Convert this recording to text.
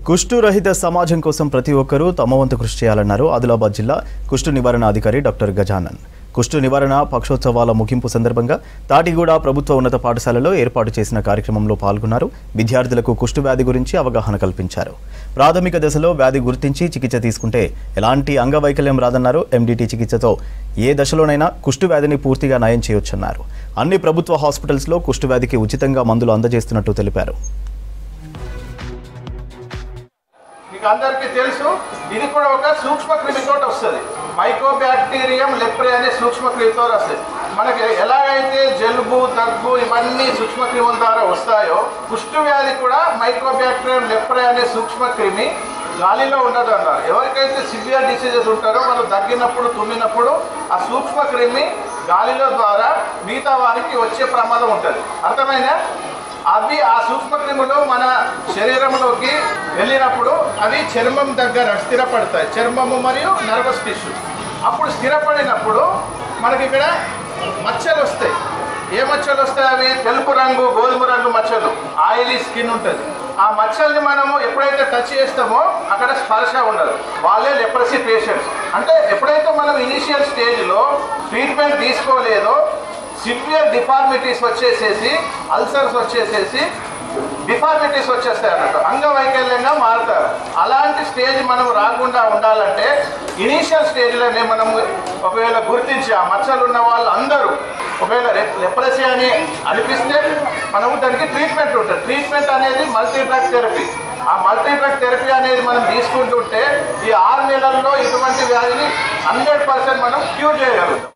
కుష్టు రహిత సమాజం కోసం ప్రతి ఒక్కరూ తమ వంతు కృషి చేయాలన్నారు ఆదిలాబాద్ జిల్లా కుష్టు నివారణ అధికారి డాక్టర్ గజానన్. కుష్టు నివారణ పక్షోత్సవాల ముగింపు సందర్భంగా తాటిగూడ ప్రభుత్వ ఉన్నత పాఠశాలలో ఏర్పాటు చేసిన కార్యక్రమంలో పాల్గొన్నారు. విద్యార్థులకు కుష్టు వ్యాధి గురించి అవగాహన కల్పించారు. ప్రాథమిక దశలో వ్యాధి గుర్తించి చికిత్స తీసుకుంటే ఎలాంటి అంగవైకల్యం రాదన్నారు. ఎండిటి చికిత్సతో ఏ దశలోనైనా కుష్టు వ్యాధిని పూర్తిగా నయం చేయొచ్చన్నారు. అన్ని ప్రభుత్వ హాస్పిటల్స్లో కుష్టు వ్యాధికి ఉచితంగా మందులు అందజేస్తున్నట్టు తెలిపారు. అందరికీ తెలుసు, ఇది కూడా ఒక సూక్ష్మ క్రిమితో వస్తుంది. మైకోబ్యాక్టీరియం లెప్రే అనే సూక్ష్మ క్రిమితో వస్తుంది. మనకి ఎలాగైతే జలుబు, దగ్గు ఇవన్నీ సూక్ష్మ క్రిముల ద్వారా వస్తాయో, కుష్టు వ్యాధి కూడా మైకోబ్యాక్టీరియం లెప్రే అనే సూక్ష్మ క్రిమి గాలిలో ఉండదు అన్నారు. ఎవరికైతే సివియర్ డిసీజెస్ ఉంటారో వాళ్ళు దగ్గినప్పుడు, తుమ్మినప్పుడు ఆ సూక్ష్మ క్రిమి గాలిలో ద్వారా మిగతా వారికి వచ్చే ప్రమాదం ఉంటుంది. అర్థమైనా? అవి ఆ సూక్ష్మక్రిములు మన శరీరంలోకి వెళ్ళినప్పుడు అవి చర్మం దగ్గర స్థిరపడతాయి. చర్మము మరియు నర్వస్ టిష్యూ. అప్పుడు స్థిరపడినప్పుడు మనకి ఇక్కడ మచ్చలు వస్తాయి. ఏ మచ్చలు వస్తాయి? అవి తెలుపు రంగు, గోధుమ రంగు మచ్చలు, ఆయిలీ స్కిన్ ఉంటుంది. ఆ మచ్చల్ని మనము ఎప్పుడైతే టచ్ చేస్తామో అక్కడ స్పర్శ ఉండదు. వాళ్ళే లెప్రసీ పేషెంట్స్. అంటే ఎప్పుడైతే మనం ఇనిషియల్ స్టేజ్లో ట్రీట్మెంట్ తీసుకోలేదో సివియర్ డిఫార్మిటీస్ వచ్చేసేసి, అల్సర్స్ వచ్చేసేసి డిఫార్మిటీస్ వచ్చేస్తాయి అన్నట్టు, అంగవైకల్యంగా మారుతారు. అలాంటి స్టేజ్ మనం రాకుండా ఉండాలంటే ఇనీషియల్ స్టేజ్లోనే మనం ఒకవేళ గుర్తించి ఆ మచ్చలు ఉన్న వాళ్ళు అందరూ ఒకవేళ లెప్రసీ అని అనిపిస్తే మనము దానికి ట్రీట్మెంట్ ఉంటుంది. ట్రీట్మెంట్ అనేది మల్టీ డ్రగ్ థెరపీ. ఆ మల్టీ డ్రగ్ థెరపీ అనేది మనం తీసుకుంటుంటే ఈ 6 నెలల్లో ఇటువంటి వ్యాధిని 100% మనం క్యూర్ చేయగలుగుతాం.